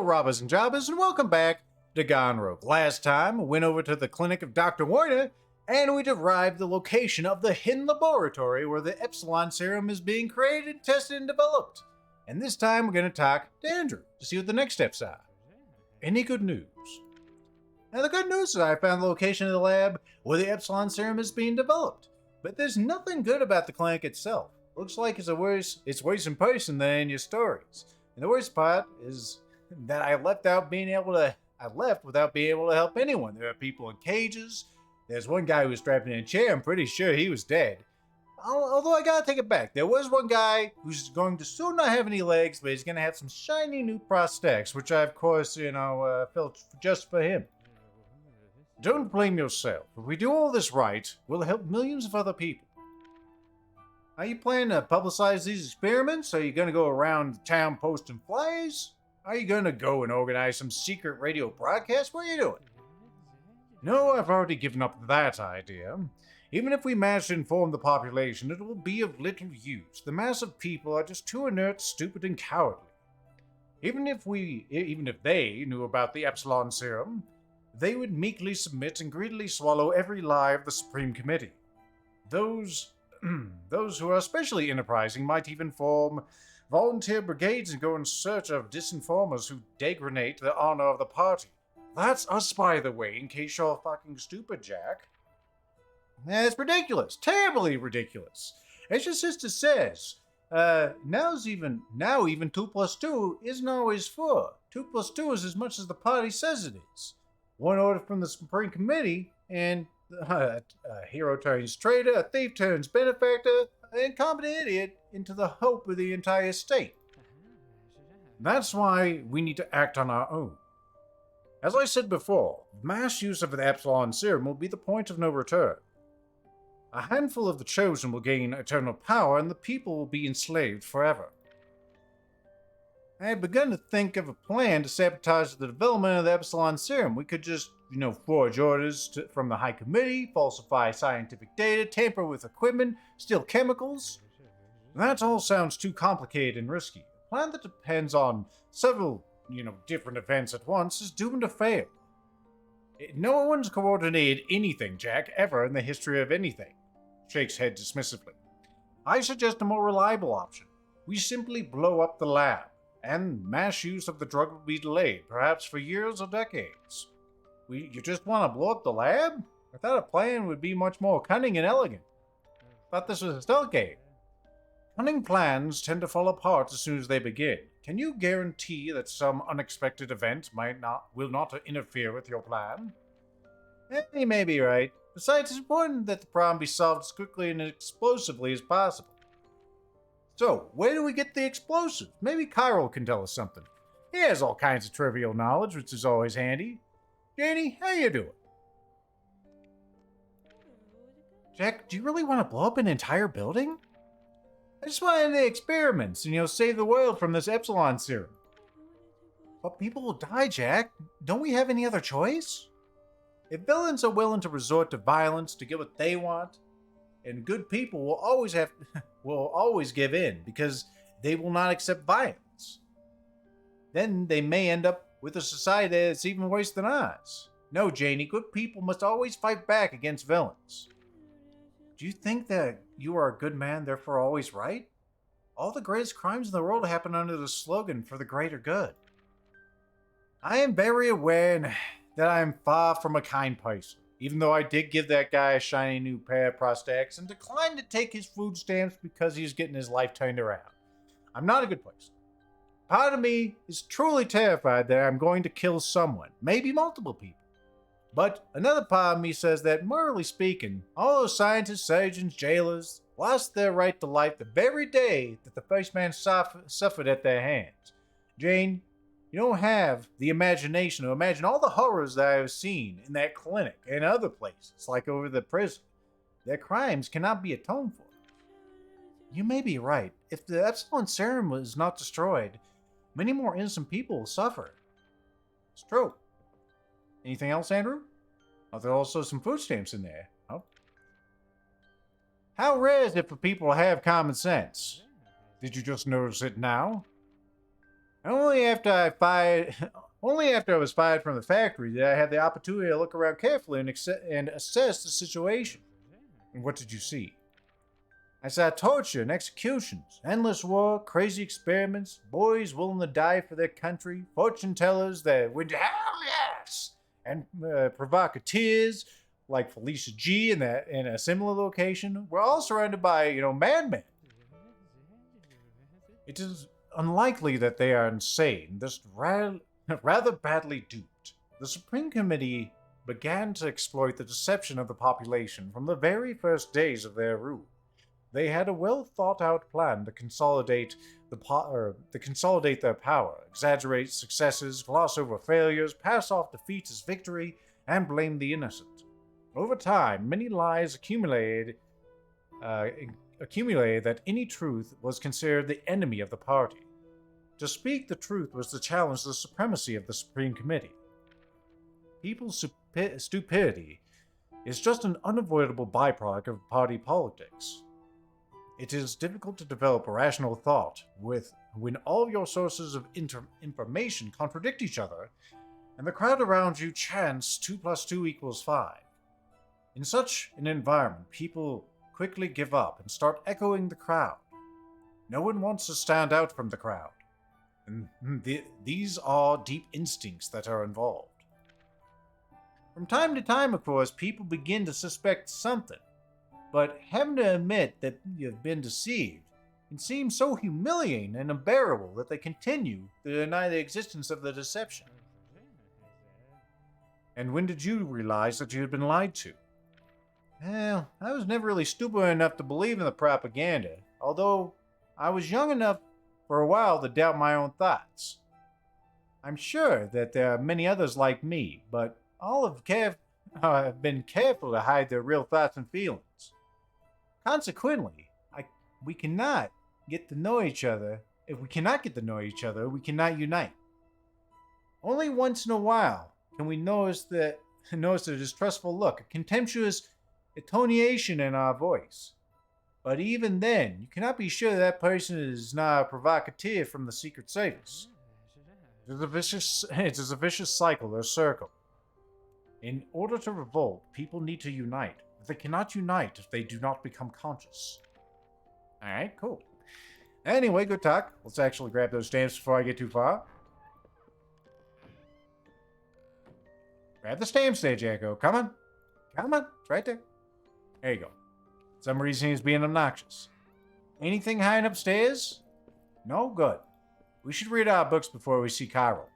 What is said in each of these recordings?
robbers and jobbers, and welcome back to Gone Rogue. Last time, we went over to the clinic of Dr. Werner, and we derived the location of the hidden laboratory where the Epsilon serum is being created, tested, and developed. And this time, we're going to talk to Andrew to see what the next steps are. Any good news? Now, the good news is I found the location of the lab where the Epsilon serum is being developed. But there's nothing good about the clinic itself. Looks like it's worse in person than in your stories. And the worst part is that I left without being able to help anyone. There are people in cages. There's one guy who was strapped in a chair. I'm pretty sure he was dead. Although I gotta take it back. There was one guy who's going to soon not have any legs, but he's gonna have some shiny new prosthetics, which I, of course, built just for him. Don't blame yourself. If we do all this right, we'll help millions of other people. Are you planning to publicize these experiments? Are you going to go around town posting flyers? Are you going to go and organize some secret radio broadcast? What are you doing? No, I've already given up that idea. Even if we manage to inform the population, it will be of little use. The mass of people are just too inert, stupid, and cowardly. Even if they knew about the Epsilon serum, they would meekly submit and greedily swallow every lie of the Supreme Committee. Those who are especially enterprising might even form volunteer brigades and go in search of disinformers who degrade the honor of the party. That's us, by the way, in case you're fucking stupid, Jack. It's ridiculous. Terribly ridiculous. As your sister says, now even 2 plus 2 isn't always 4. 2 plus 2 is as much as the party says it is. One order from the Supreme Committee, and a hero turns traitor, a thief turns benefactor, an incompetent idiot into the hope of the entire state. That's why we need to act on our own. As I said before, mass use of the Epsilon serum will be the point of no return. A handful of the chosen will gain eternal power, and the people will be enslaved forever. I had begun to think of a plan to sabotage the development of the Epsilon serum. We could just, forge orders from the High Committee, falsify scientific data, tamper with equipment, steal chemicals. That all sounds too complicated and risky. A plan that depends on several, different events at once is doomed to fail. No one's coordinated anything, Jack, ever in the history of anything. Shakes head dismissively. I suggest a more reliable option. We simply blow up the lab, and mass use of the drug will be delayed, perhaps for years or decades. You just want to blow up the lab? I thought a plan would be much more cunning and elegant. Thought this was a stealth game. Cunning plans tend to fall apart as soon as they begin. Can you guarantee that some unexpected event will not interfere with your plan? You may be right. Besides, it's important that the problem be solved as quickly and explosively as possible. So, where do we get the explosives? Maybe Kyril can tell us something. He has all kinds of trivial knowledge, which is always handy. Janie, how you doing? Jack, do you really want to blow up an entire building? I just wanted the experiments and, save the world from this Epsilon serum. But people will die, Jack. Don't we have any other choice? If villains are willing to resort to violence to get what they want, and good people will always give in because they will not accept violence. Then they may end up with a society that's even worse than ours. No, Janie, good people must always fight back against villains. Do you think that you are a good man, therefore always right? All the greatest crimes in the world happen under the slogan, for the greater good. I am very aware that I am far from a kind person. Even though I did give that guy a shiny new pair of prosthetics and declined to take his food stamps because he's getting his life turned around. I'm not a good person. Part of me is truly terrified that I'm going to kill someone, maybe multiple people. But another part of me says that, morally speaking, all those scientists, surgeons, jailers lost their right to life the very day that the first man suffered at their hands. Jane, you don't have the imagination to imagine all the horrors that I have seen in that clinic and other places, like over the prison. Their crimes cannot be atoned for. You may be right. If the Epsilon serum was not destroyed, many more innocent people will suffer. It's true. Anything else, Andrew? Oh, there are also some food stamps in there. Oh. How rare is it for people to have common sense? Did you just notice it now? Only after I fired, only after I was fired from the factory did I have the opportunity to look around carefully and assess the situation. And what did you see? I saw torture and executions, endless war, crazy experiments, boys willing to die for their country, fortune tellers that went to hell yes, and provocateurs like Felicia G in a similar location. We're all surrounded by, madmen. It is unlikely that they are insane, just rather badly duped. The Supreme Committee began to exploit the deception of the population from the very first days of their rule. They had a well-thought-out plan to consolidate their power, exaggerate successes, gloss over failures, pass off defeats as victory, and blame the innocent. Over time, many lies accumulated that any truth was considered the enemy of the party. To speak the truth was to challenge the supremacy of the Supreme Committee. People's stupidity is just an unavoidable byproduct of party politics. It is difficult to develop a rational thought when all your sources of information contradict each other, and the crowd around you chants 2 + 2 = 5. In such an environment, people quickly give up and start echoing the crowd. No one wants to stand out from the crowd. And these are deep instincts that are involved. From time to time, of course, people begin to suspect something. But having to admit that you've been deceived can seem so humiliating and unbearable that they continue to deny the existence of the deception. And when did you realize that you had been lied to? Well, I was never really stupid enough to believe in the propaganda, although I was young enough for a while to doubt my own thoughts. I'm sure that there are many others like me, but all have been careful to hide their real thoughts and feelings. Consequently, we cannot get to know each other. If we cannot get to know each other, we cannot unite. Only once in a while can we notice a distrustful look, a contemptuous intonation in our voice. But even then, you cannot be sure that person is not a provocateur from the Secret Service. It is a vicious cycle or circle. In order to revolt, people need to unite. But they cannot unite if they do not become conscious. Alright, cool. Anyway, good talk. Let's actually grab those stamps before I get too far. Grab the stamps there, Jacko. Come on. Come on. It's right there. There you go. For some reason he's being obnoxious. Anything hiding upstairs? No? Good. We should read our books before we see Carol.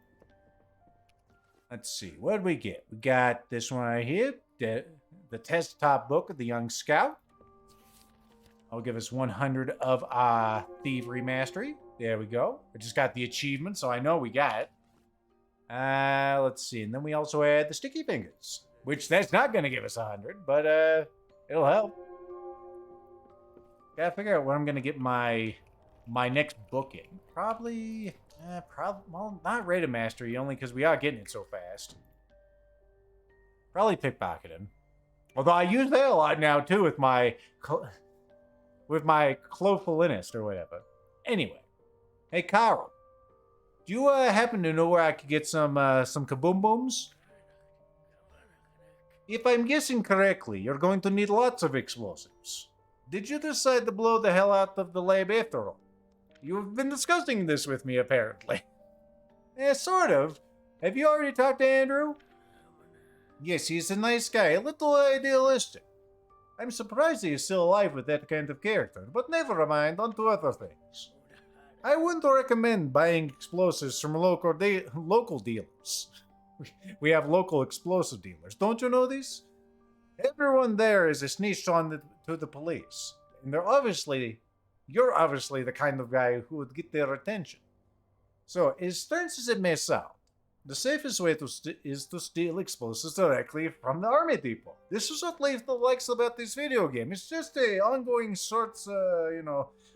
Let's see. What did we get? We got this one right here. The test top book of the Young Scout. I'll give us 100 of our Thievery Mastery. There we go. I just got the achievement, so I know we got it. Let's see. And then we also had the Sticky Fingers, which that's not going to give us 100, but it'll help. Gotta figure out where I'm going to get my next book in. Probably, well, not Rated Mastery, only because we are getting it so fast. Probably Pickpocketing. Although I use that a lot now, too, with my Clopholinist or whatever. Anyway. Hey, Carl. Do you happen to know where I could get some kaboom booms? If I'm guessing correctly, you're going to need lots of explosives. Did you decide to blow the hell out of the lab after all? You've been discussing this with me, apparently. Sort of. Have you already talked to Andrew? Yes, he's a nice guy, a little idealistic. I'm surprised he is still alive with that kind of character, but never mind, on to other things. I wouldn't recommend buying explosives from local dealers. We have local explosive dealers. Don't you know this? Everyone there is a snitch to the police. And you're obviously the kind of guy who would get their attention. So, as strange as it may sound, the safest way is to steal explosives directly from the army depot. This is what Leif likes about this video game. It's just a ongoing sorts,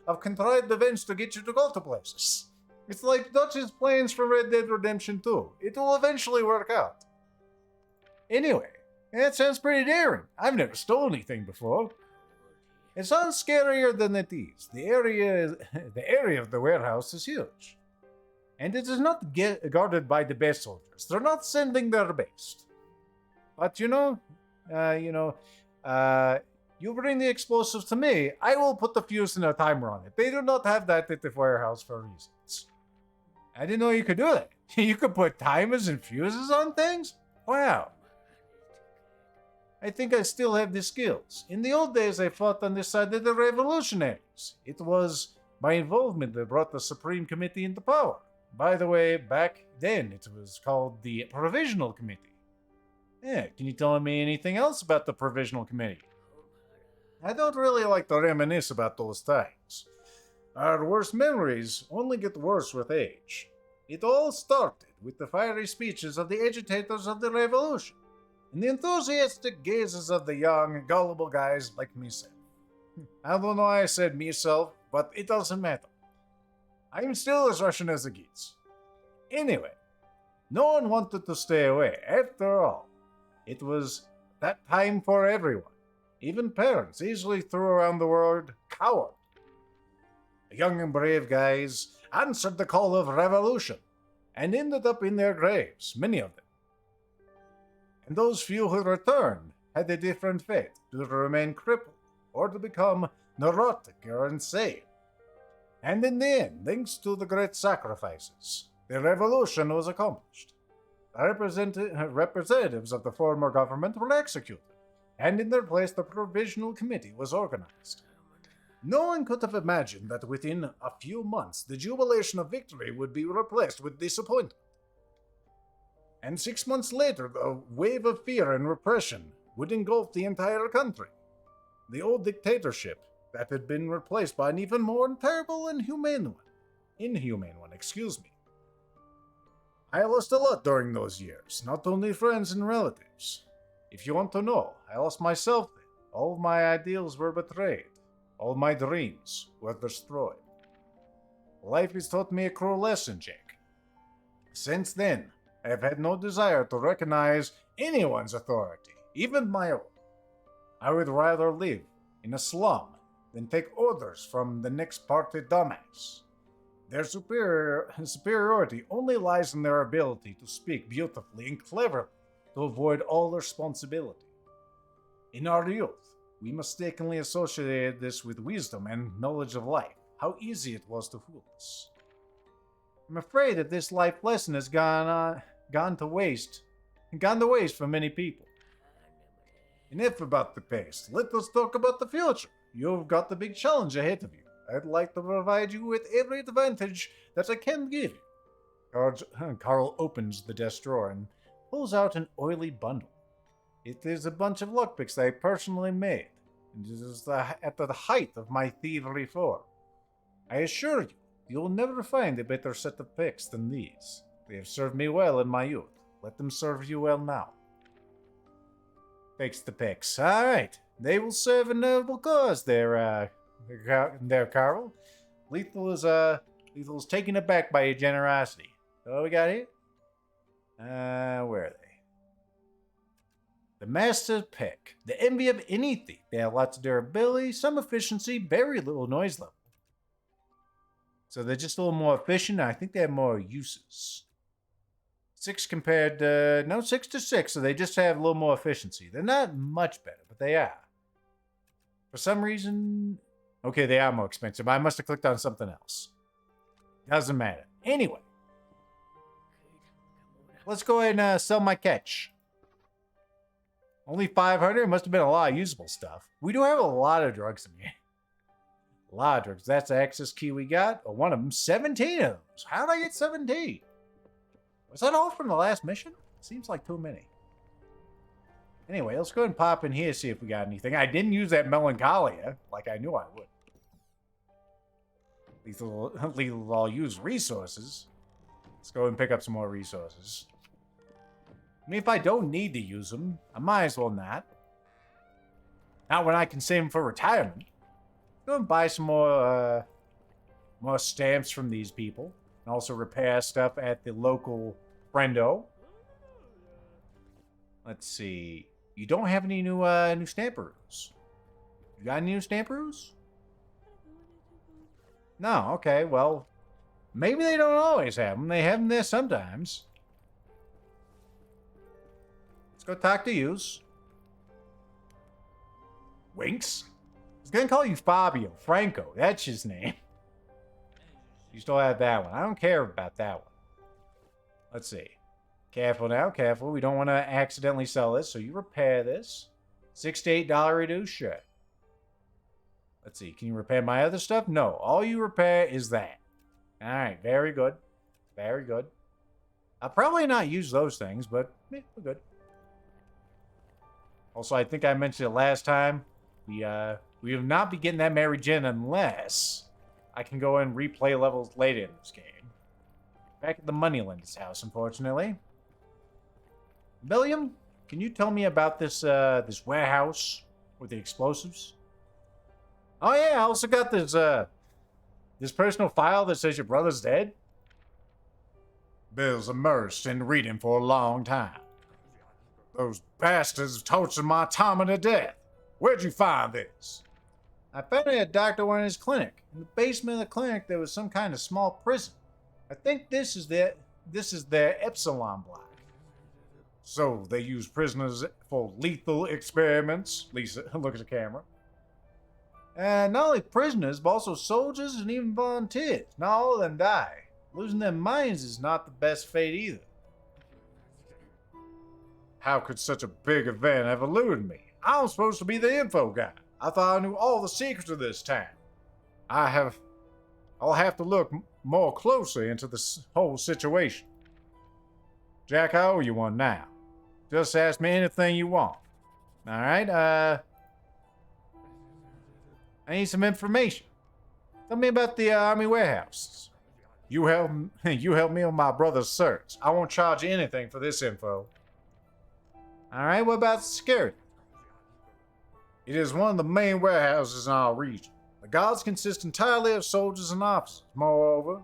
of contrived events to get you to go to places. It's like Dutch's plans from Red Dead Redemption 2. It will eventually work out. Anyway, that sounds pretty daring. I've never stolen anything before. It sounds scarier than it is. The area of the warehouse is huge. And it is not guarded by the best soldiers. They're not sending their best. But uh, you know, you bring the explosives to me, I will put the fuse and a timer on it. They do not have that at the warehouse for reasons. I didn't know you could do that. You could put timers and fuses on things? Wow. I think I still have the skills. In the old days, I fought on the side of the revolutionaries. It was my involvement that brought the Supreme Committee into power. By the way, back then, it was called the Provisional Committee. Yeah, can you tell me anything else about the Provisional Committee? I don't really like to reminisce about those times. Our worst memories only get worse with age. It all started with the fiery speeches of the agitators of the revolution, and the enthusiastic gazes of the young, gullible guys like myself. I don't know why I said myself, but it doesn't matter. I'm still as Russian as it gets. Anyway, no one wanted to stay away. After all, it was that time for everyone. Even parents easily threw around the word coward. The young and brave guys answered the call of revolution and ended up in their graves, many of them. And those few who returned had a different fate, to remain crippled or to become neurotic or insane. And in the end, thanks to the great sacrifices, the revolution was accomplished. Representatives of the former government were executed, and in their place the Provisional Committee was organized. No one could have imagined that within a few months the jubilation of victory would be replaced with disappointment. And 6 months later, the wave of fear and repression would engulf the entire country. The old dictatorship that had been replaced by an even more terrible and inhumane one, excuse me. I lost a lot during those years, not only friends and relatives. If you want to know, I lost myself then. All of my ideals were betrayed. All my dreams were destroyed. Life has taught me a cruel lesson, Jake. Since then, I have had no desire to recognize anyone's authority, even my own. I would rather live in a slum than take orders from the next party dumbass. Their superiority only lies in their ability to speak beautifully and cleverly to avoid all responsibility. In our youth, we mistakenly associated this with wisdom and knowledge of life. How easy it was to fool us. I'm afraid that this life lesson has gone to waste for many people. Enough about the past. Let us talk about the future. You've got the big challenge ahead of you. I'd like to provide you with every advantage that I can give you. Carl opens the desk drawer and pulls out an oily bundle. It is a bunch of lockpicks I personally made, and it is at the height of my thievery form. I assure you, you'll never find a better set of picks than these. They have served me well in my youth. Let them serve you well now. Takes the picks. All right. They will serve a noble cause there, Carl. Lethal's taken aback by your generosity. What we got here? Where are they? The Master Pick. The envy of any thief. They have lots of durability, some efficiency, very little noise level. So they're just a little more efficient. I think they have more uses. 6 to 6, so they just have a little more efficiency. They're not much better, but they are. For some reason, okay, they are more expensive. I must have clicked on something else. Doesn't matter. Anyway, let's go ahead and sell my catch. Only 500? Must have been a lot of usable stuff. We do have a lot of drugs in here. A lot of drugs. That's the access key we got. Oh, one of them. 17 of those. How did I get 17? Was that all from the last mission? Seems like too many. Anyway, let's go ahead and pop in here, see if we got anything. I didn't use that melancholia, like I knew I would. Lethal all use resources. Let's go and pick up some more resources. I mean, if I don't need to use them, I might as well not. Not when I can save them for retirement. Go and buy some more stamps from these people. And also repair stuff at the local friendo. Let's see. You don't have any new stamperoos. You got any new stamperoos? No, okay, well. Maybe they don't always have them. They have them there sometimes. Let's go talk to yous. Winks? I was gonna call you Fabio. Franco. That's his name. You still have that one. I don't care about that one. Let's see. Careful now, careful. We don't want to accidentally sell this. So you repair this. $6 to $8 reduce, sure. Let's see. Can you repair my other stuff? No. All you repair is that. All right. Very good. Very good. I'll probably not use those things, but we're good. Also, I think I mentioned it last time. We will not be getting that Mary Jane unless I can go and replay levels later in this game. Back at the Moneylender's house, unfortunately. William, can you tell me about this this warehouse with the explosives? Oh yeah, I also got this this personal file that says your brother's dead. Bill's immersed in reading for a long time. Those bastards tortured my Tommy to death. Where'd you find this? I found it at Dr. Werner's clinic. In the basement of the clinic, there was some kind of small prison. I think this is their Epsilon block. So they use prisoners for lethal experiments. Lisa, look at the camera. And not only prisoners, but also soldiers and even volunteers. Not all of them die. Losing their minds is not the best fate either. How could such a big event have eluded me? I'm supposed to be the info guy. I thought I knew all the secrets of this town. I'll have to look more closely into this whole situation. Jack, I owe you one now. Just ask me anything you want. Alright, I need some information. Tell me about the army warehouses. You help me on my brother's search. I won't charge you anything for this info. Alright, what about security? It is one of the main warehouses in our region. The guards consist entirely of soldiers and officers. Moreover,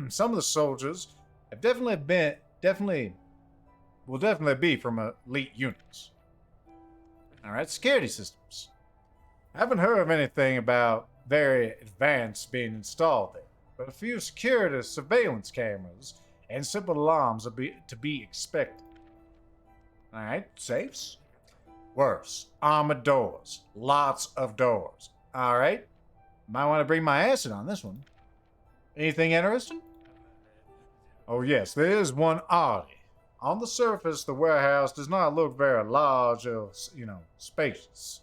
some of the soldiers have definitely be from elite units. Alright, security systems. I haven't heard of anything about very advanced being installed there, but a few security surveillance cameras and simple alarms are to be expected. Alright, safes? Worse, armored doors. Lots of doors. Alright. Might want to bring my acid on this one. Anything interesting? Oh yes, there is one oddity. On the surface, the warehouse does not look very large or, spacious.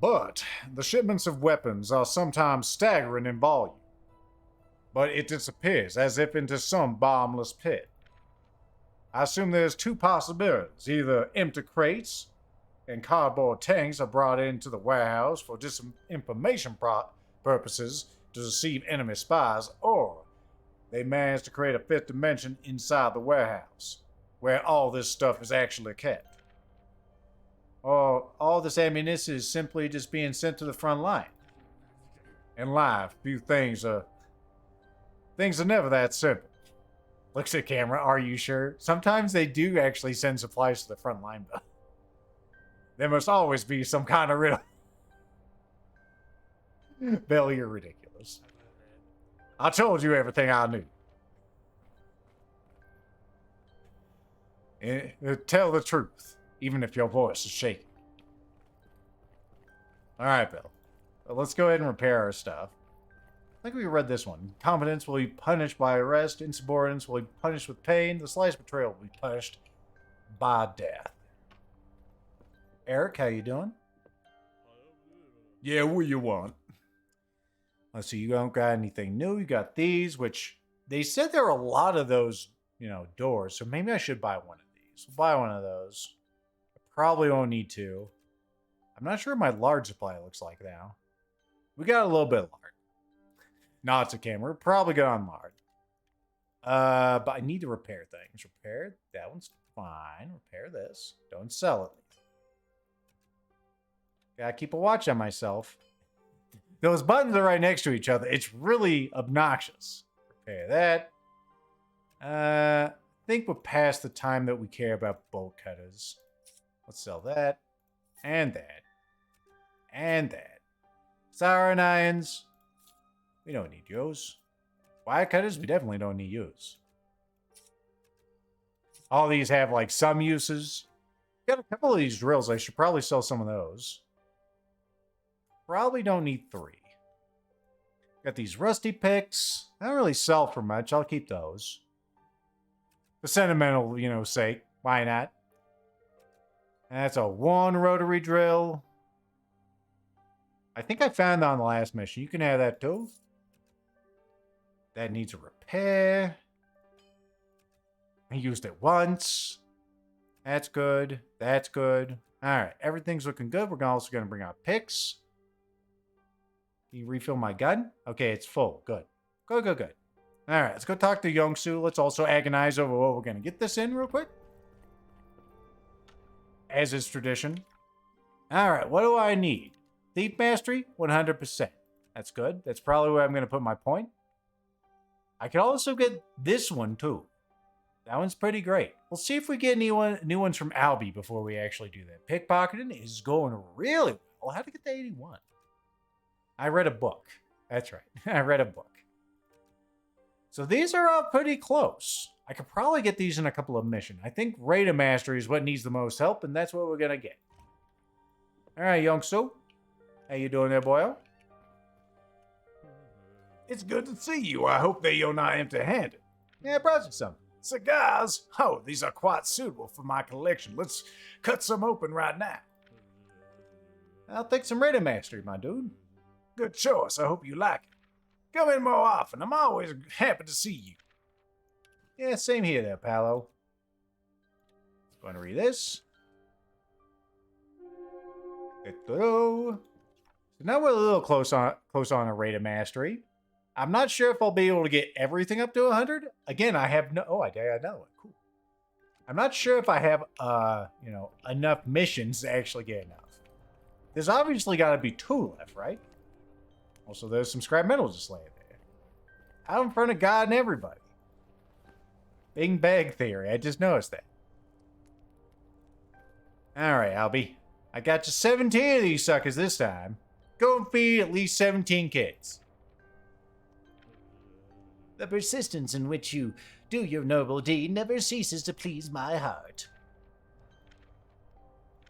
But the shipments of weapons are sometimes staggering in volume. But it disappears as if into some bottomless pit. I assume there's two possibilities. Either empty crates and cardboard tanks are brought into the warehouse for disinformation purposes to deceive enemy spies, or they managed to create a fifth dimension inside the warehouse, where all this stuff is actually kept. Or all this ammunition is simply just being sent to the front line. In life, few things are never that simple. Looks at camera, are you sure? Sometimes they do actually send supplies to the front line, though. There must always be some kind of riddle. Bill, you're ridiculous. I told you everything I knew. Tell the truth, even if your voice is shaking. Alright, Bill. Let's go ahead and repair our stuff. I think we read this one. Competence will be punished by arrest. Insubordinance will be punished with pain. The slightest betrayal will be punished by death. Eric, how you doing? Yeah, what you want? Let's see, you don't got anything new. You got these, which they said there are a lot of those, doors. So maybe I should buy one of these. We'll buy one of those. I probably won't need two. I'm not sure what my large supply looks like now. We got a little bit of large. No, it's a camera. Probably good on lard. But I need to repair things. Repair. That one's fine. Repair this. Don't sell it. Gotta keep a watch on myself. Those buttons are right next to each other. It's really obnoxious. Repair that. I think we're past the time that we care about bolt cutters. Let's sell that. And that. And that. Siren irons. We don't need those. Wire cutters, we definitely don't need use. All these have, like, some uses. Got a couple of these drills. I should probably sell some of those. Probably don't need 3. Got these rusty picks. I don't really sell for much. I'll keep those. For sentimental, sake. Why not? And that's a 1 rotary drill. I think I found that on the last mission. You can have that too. That needs a repair. I used it once. That's good. That's good. Alright, everything's looking good. We're also going to bring out picks. Can you refill my gun? Okay, it's full. Good. Good, good, good. Alright, let's go talk to Youngsu. Let's also agonize over what we're going to get this in real quick. As is tradition. Alright, what do I need? Thief Mastery? 100%. That's good. That's probably where I'm going to put my point. I could also get this one, too. That one's pretty great. We'll see if we get new ones from Albie before we actually do that. Pickpocketing is going really well. How to get to 81? I read a book. That's right. I read a book. So these are all pretty close. I could probably get these in a couple of missions. I think Raider Mastery is what needs the most help, and that's what we're going to get. All right, Youngsu. How you doing there, boyo? It's good to see you. I hope that you're not empty-handed. Yeah, I brought you some. Cigars? Oh, these are quite suitable for my collection. Let's cut some open right now. I'll take some Raider Mastery, my dude. Good choice. I hope you like it. Come in more often. I'm always happy to see you. Yeah, same here there, Palo. Going to read this. So now we're a little close on a Raider Mastery. I'm not sure if I'll be able to get everything up to 100. Again, I have no... Oh, I got another one. Cool. I'm not sure if I have, enough missions to actually get enough. There's obviously got to be 2 left, right? Also, there's some scrap metal just laying there. Out in front of God and everybody. Big bag theory. I just noticed that. Alright, Albie. I got you 17 of these suckers this time. Go and feed at least 17 kids. The persistence in which you do your noble deed never ceases to please my heart.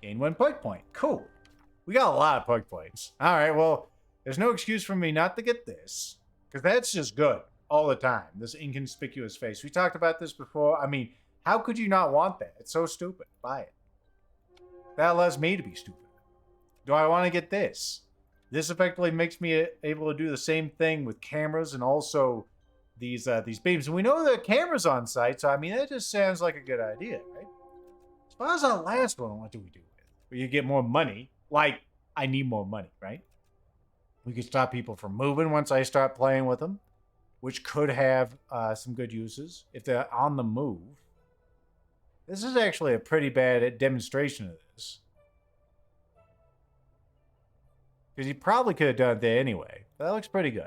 Gain 1 perk point. Cool. We got a lot of perk points. Alright, well, there's no excuse for me not to get this. Because that's just good. All the time. This inconspicuous face. We talked about this before. I mean, how could you not want that? It's so stupid. Buy it. That allows me to be stupid. Do I want to get this? This effectively makes me able to do the same thing with cameras and also these beams. And we know there are cameras on site, so I mean, that just sounds like a good idea, right? As far as our last one, what do we do with it? Where you get more money. Like, I need more money, right? We can stop people from moving once I start playing with them, which could have some good uses if they're on the move. This is actually a pretty bad demonstration of this. Because you probably could have done it there anyway. That looks pretty good.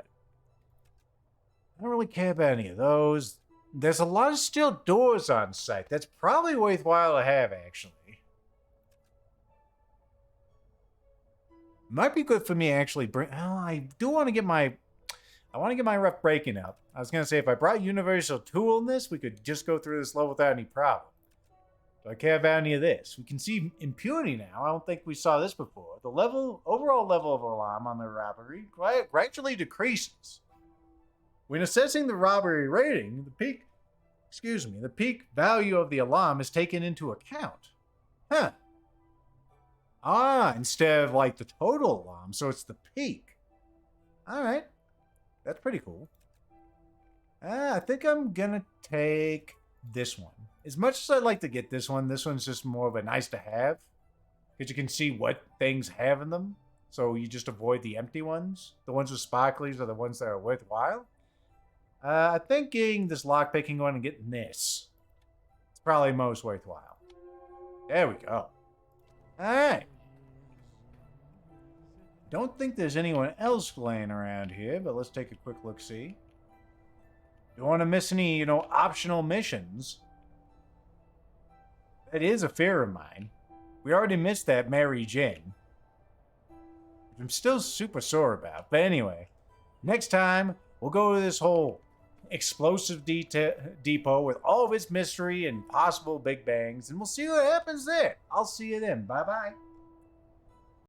I don't really care about any of those. There's a lot of steel doors on site. That's probably worthwhile to have, actually. Might be good for me actually bring... Oh, I do want to get my... I want to get my rough breaking up. I was going to say, if I brought Universal Tool in this, we could just go through this level without any problem. Do I care about any of this? We can see impunity now. I don't think we saw this before. The overall level of alarm on the robbery gradually decreases. When assessing the robbery rating, the peak value of the alarm is taken into account. Huh. Ah, instead of like the total alarm, so it's the peak. Alright. That's pretty cool. I think I'm gonna take this one. As much as I'd like to get this one's just more of a nice to have. Because you can see what things have in them. So you just avoid the empty ones. The ones with sparklies are the ones that are worthwhile. I think getting this lockpicking one and getting this. It's probably most worthwhile. There we go. Alright. Don't think there's anyone else laying around here, but let's take a quick look-see. Don't want to miss any, optional missions. That is a fear of mine. We already missed that Mary Jane. I'm still super sore about. But anyway, next time, we'll go to this whole explosive depot with all of its mystery and possible big bangs, and we'll see what happens there. I'll see you then. Bye bye.